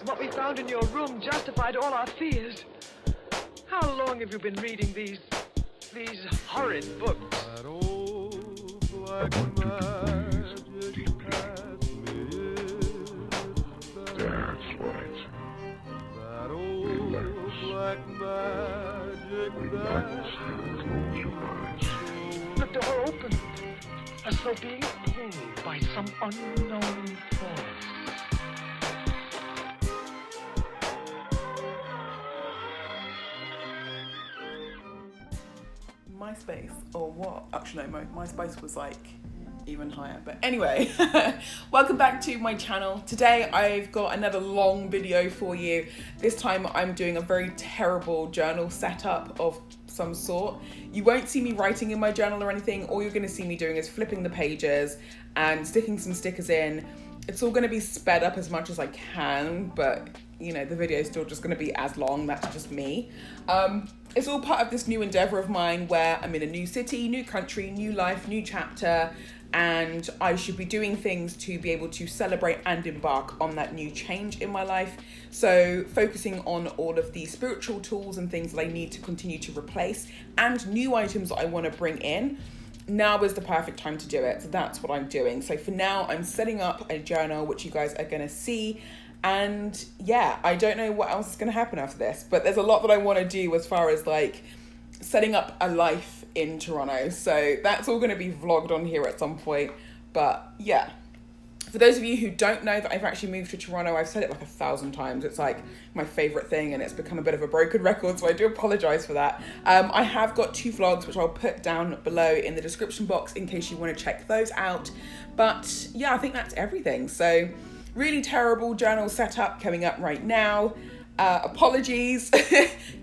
What we found in your room justified all our fears. How long have you been reading these horrid books? That old black magic has made. That's right. That old black magic Magnus had closed your eyes. The door opened, as though being pulled by some unknown force. MySpace, or what? Actually, no, MySpace was like even higher. But anyway, welcome back to my channel. Today I've got another long video for you. This time I'm doing a very terrible journal setup of some sort. You won't see me writing in my journal or anything. All you're going to see me doing is flipping the pages and sticking some stickers in. It's all going to be sped up as much as I can, but you know, the video is still just going to be as long. That's just me. It's all part of this new endeavor of mine where I'm in a new city, new country, new life, new chapter, and I should be doing things to be able to celebrate and embark on that new change in my life. So focusing on all of the spiritual tools and things that I need to continue to replace and new items that I want to bring in. Now is the perfect time to do it. So that's what I'm doing. So for now, I'm setting up a journal, which you guys are going to see. And yeah, I don't know what else is going to happen after this, but there's a lot that I want to do as far as like setting up a life in Toronto. So that's all going to be vlogged on here at some point. But yeah, for those of you who don't know that I've actually moved to Toronto, I've said it like 1,000 times. It's like my favorite thing and it's become a bit of a broken record. So I do apologize for that. I have got 2 vlogs, which I'll put down below in the description box in case you want to check those out. But yeah, I think that's everything. So really terrible journal setup coming up right now. Apologies.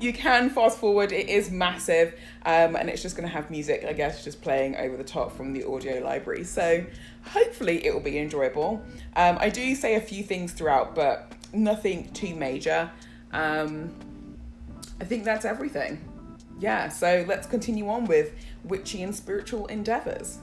You can fast forward. It is massive, and it's just going to have music, I guess, just playing over the top from the audio library. So hopefully it will be enjoyable. I do say a few things throughout, but nothing too major. I think that's everything. Yeah, so let's continue on with witchy and spiritual endeavors.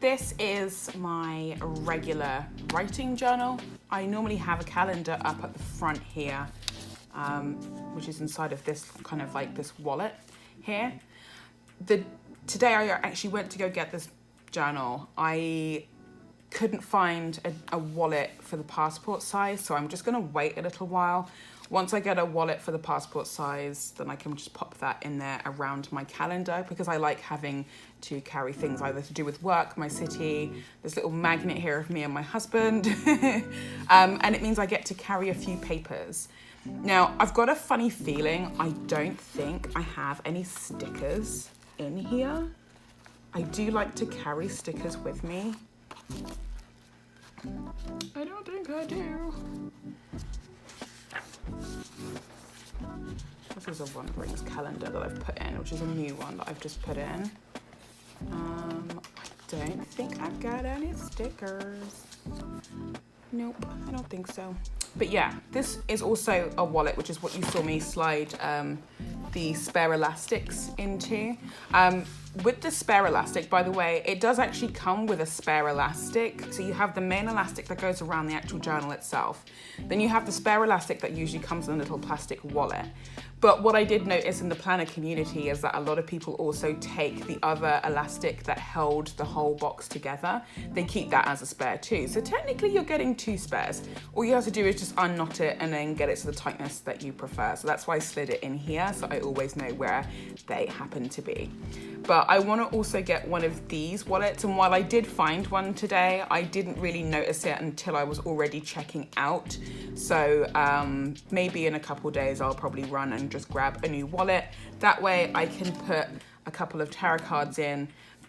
This is my regular writing journal. I normally have a calendar up at the front here, which is inside of this kind of like this wallet here. Today I actually went to go get this journal. I couldn't find a wallet for the passport size, so I'm just gonna wait a little while. Once I get a wallet for the passport size, then I can just pop that in there around my calendar, because I like having to carry things either to do with work, my city, this little magnet here of me and my husband, and it means I get to carry a few papers. Now, I've got a funny feeling I don't think I have any stickers in here. I do like to carry stickers with me. I don't think I do. This is a Wanderings calendar that I've put in, which is a new one that I've just put in. I don't think I've got any stickers. Nope, I don't think so. But yeah, this is also a wallet, which is what you saw me slide the spare elastics into. With the spare elastic, by the way, it does actually come with a spare elastic. So you have the main elastic that goes around the actual journal itself. Then you have the spare elastic that usually comes in a little plastic wallet. But what I did notice in the planner community is that a lot of people also take the other elastic that held the whole box together. They keep that as a spare too. So technically you're getting two spares. All you have to do is just unknot it and then get it to the tightness that you prefer. So that's why I slid it in here, so I always know where they happen to be. But But I want to also get one of these wallets, and while I did find one today, I didn't really notice it until I was already checking out. So maybe in a couple days I'll probably run and just grab a new wallet. That way I can put a couple of tarot cards in,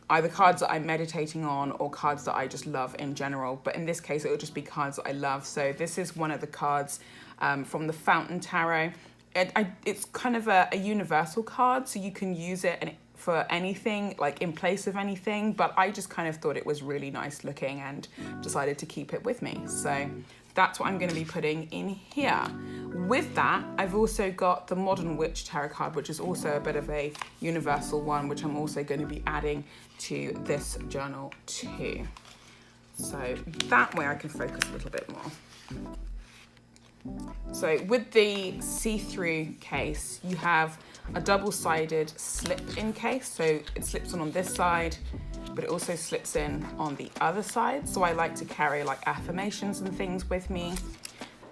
either cards that I'm meditating on or cards that I just love in general. But in this case, it will just be cards that I love. So this is one of the cards from the Fountain Tarot. It's kind of a universal card, so you can use it for anything, like in place of anything, but I just kind of thought it was really nice looking and decided to keep it with me. So that's what I'm going to be putting in here. With that, I've also got the Modern Witch Tarot card, which is also a bit of a universal one, which I'm also going to be adding to this journal too. So that way I can focus a little bit more. So with the see-through case, you have a double-sided slip-in case. So it slips on this side, but it also slips in on the other side. So I like to carry like affirmations and things with me.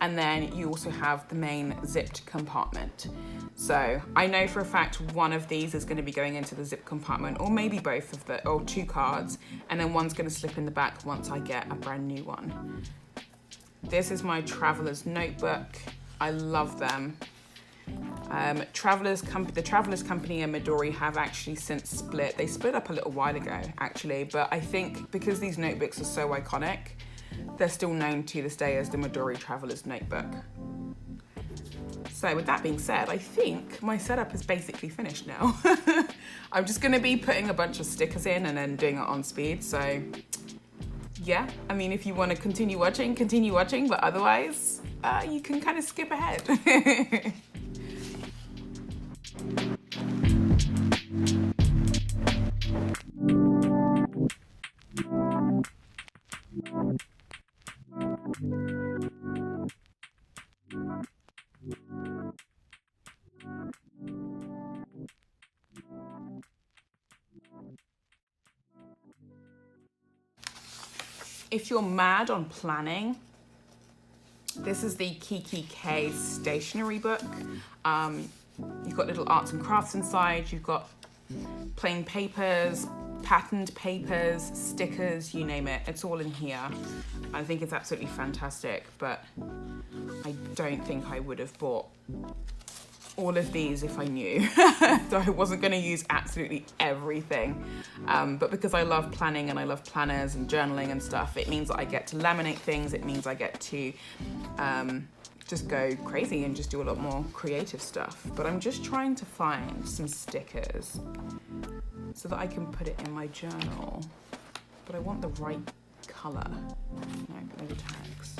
And then you also have the main zipped compartment. So I know for a fact one of these is going to be going into the zip compartment, or maybe both of the, or two cards, and then one's going to slip in the back once I get a brand new one. This is my Traveler's Notebook. I love them. The Traveler's Company and Midori have actually since split. They split up a little while ago, actually, but I think because these notebooks are so iconic, they're still known to this day as the Midori Traveler's Notebook. So with that being said, I think my setup is basically finished now. I'm just gonna be putting a bunch of stickers in and then doing it on speed, so yeah, I mean, if you want to continue watching, but otherwise, you can kind of skip ahead. If you're mad on planning, this is the Kiki K stationery book. You've got little arts and crafts inside. You've got plain papers, patterned papers, stickers, you name it. It's all in here. I think it's absolutely fantastic, but I don't think I would have bought all of these if I knew. So I wasn't going to use absolutely everything. But because I love planning and I love planners and journaling and stuff, it means that I get to laminate things. It means I get to just go crazy and just do a lot more creative stuff. But I'm just trying to find some stickers so that I can put it in my journal. But I want the right color. No tags.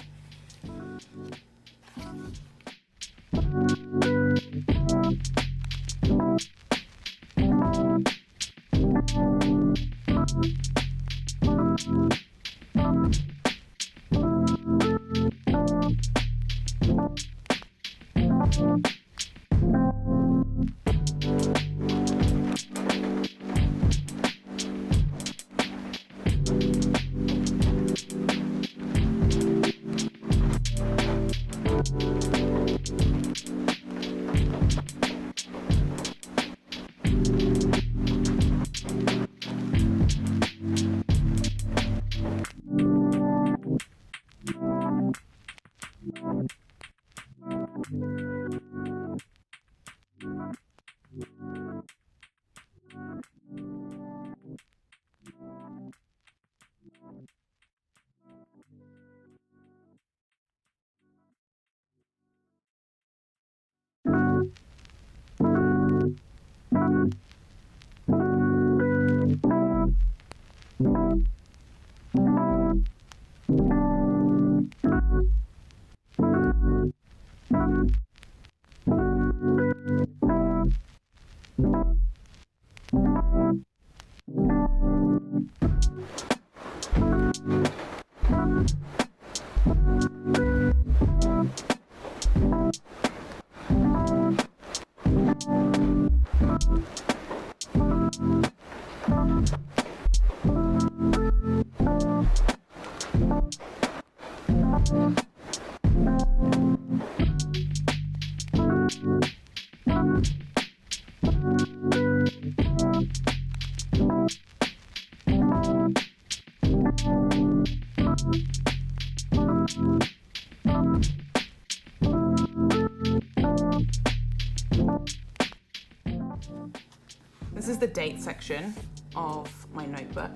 date section of my notebook.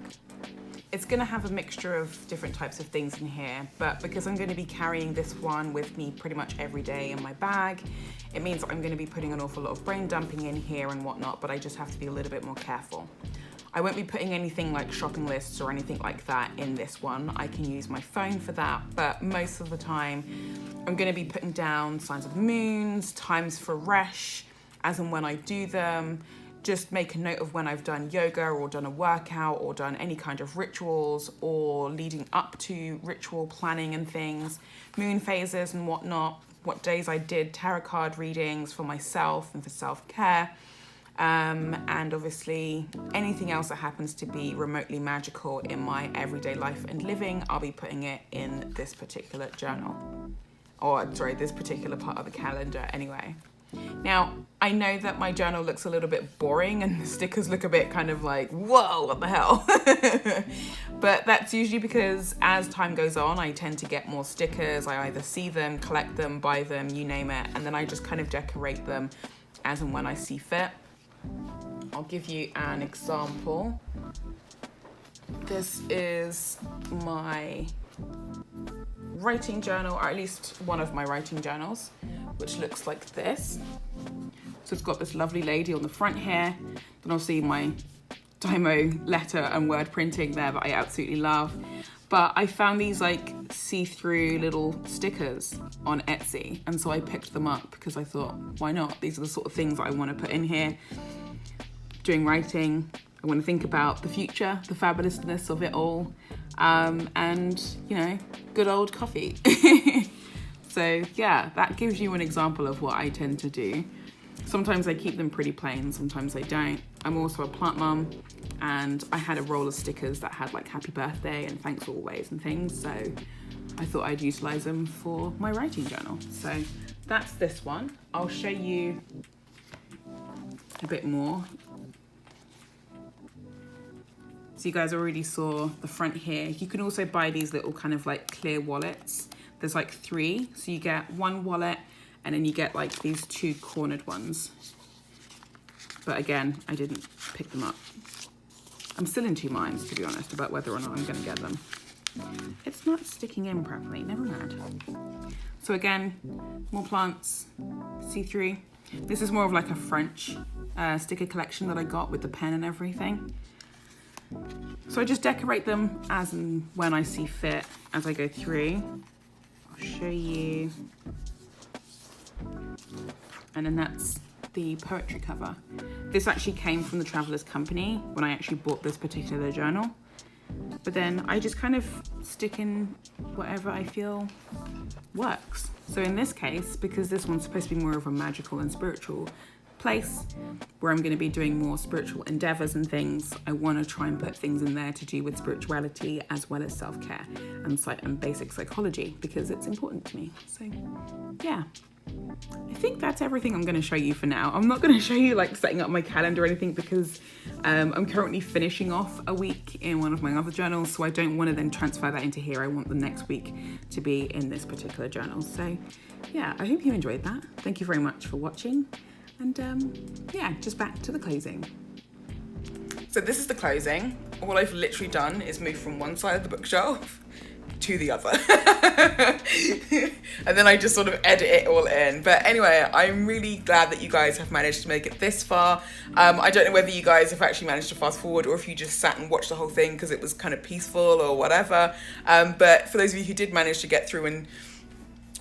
It's gonna have a mixture of different types of things in here, but because I'm gonna be carrying this one with me pretty much every day in my bag, it means I'm gonna be putting an awful lot of brain dumping in here and whatnot, but I just have to be a little bit more careful. I won't be putting anything like shopping lists or anything like that in this one. I can use my phone for that, but most of the time, I'm gonna be putting down signs of the moons, times for resh, as and when I do them. Just make a note of when I've done yoga or done a workout or done any kind of rituals or leading up to ritual planning and things, moon phases and whatnot, what days I did tarot card readings for myself and for self-care, and obviously anything else that happens to be remotely magical in my everyday life and living, I'll be putting it in this particular journal, or sorry, this particular part of the calendar anyway. Now, I know that my journal looks a little bit boring and the stickers look a bit kind of like, whoa, what the hell? But that's usually because as time goes on, I tend to get more stickers. I either see them, collect them, buy them, you name it, and then I just kind of decorate them as and when I see fit. I'll give you an example. This is my writing journal, or at least one of my writing journals, which looks like this. So it's got this lovely lady on the front here, then obviously my Dymo letter and word printing there that I absolutely love. But I found these like see-through little stickers on Etsy, and so I picked them up because I thought, why not? These are the sort of things that I want to put in here. Doing writing, I want to think about the future, the fabulousness of it all, and, you know, good old coffee. So yeah, that gives you an example of what I tend to do. Sometimes I keep them pretty plain, sometimes I don't. I'm also a plant mum, and I had a roll of stickers that had like happy birthday and thanks always and things, so I thought I'd utilize them for my writing journal. So that's this one. I'll show you a bit more. So you guys already saw the front here. You can also buy these little kind of like clear wallets. There's like 3, so you get one wallet and then you get like these 2 cornered ones. But again, I didn't pick them up. I'm still in 2 minds, to be honest, about whether or not I'm gonna get them. It's not sticking in properly, never mind. So again, more plants, see-through. This is more of like a French sticker collection that I got with the pen and everything. So I just decorate them as and when I see fit as I go through. I'll show you. And then that's the poetry cover. This actually came from the Traveller's Company when I actually bought this particular journal. But then I just kind of stick in whatever I feel works. So in this case, because this one's supposed to be more of a magical and spiritual place where I'm going to be doing more spiritual endeavors and things, I want to try and put things in there to do with spirituality as well as self-care and basic psychology, because it's important to me. So yeah, I think that's everything I'm going to show you for now. I'm not going to show you like setting up my calendar or anything because I'm currently finishing off a week in one of my other journals, so I don't want to then transfer that into here. I want the next week to be in this particular journal. So yeah, I hope you enjoyed that. Thank you very much for watching. And yeah, just back to the closing. So this is the closing. All I've literally done is move from one side of the bookshelf to the other. And then I just sort of edit it all in. But anyway, I'm really glad that you guys have managed to make it this far. I don't know whether you guys have actually managed to fast forward or if you just sat and watched the whole thing because it was kind of peaceful or whatever. But for those of you who did manage to get through, and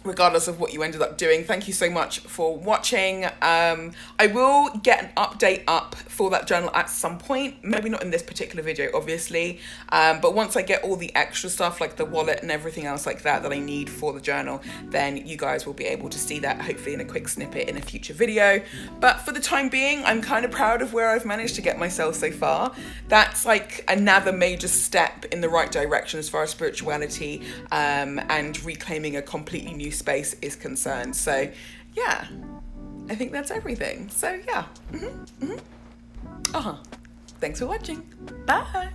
regardless of what you ended up doing, thank you so much for watching. I will get an update up for that journal at some point, maybe not in this particular video obviously, but once I get all the extra stuff like the wallet and everything else like that I need for the journal, then you guys will be able to see that hopefully in a quick snippet in a future video. But for the time being, I'm kind of proud of where I've managed to get myself so far. That's like another major step in the right direction as far as spirituality and reclaiming a completely new space is concerned. So yeah, I think that's everything. So yeah, thanks for watching. Bye.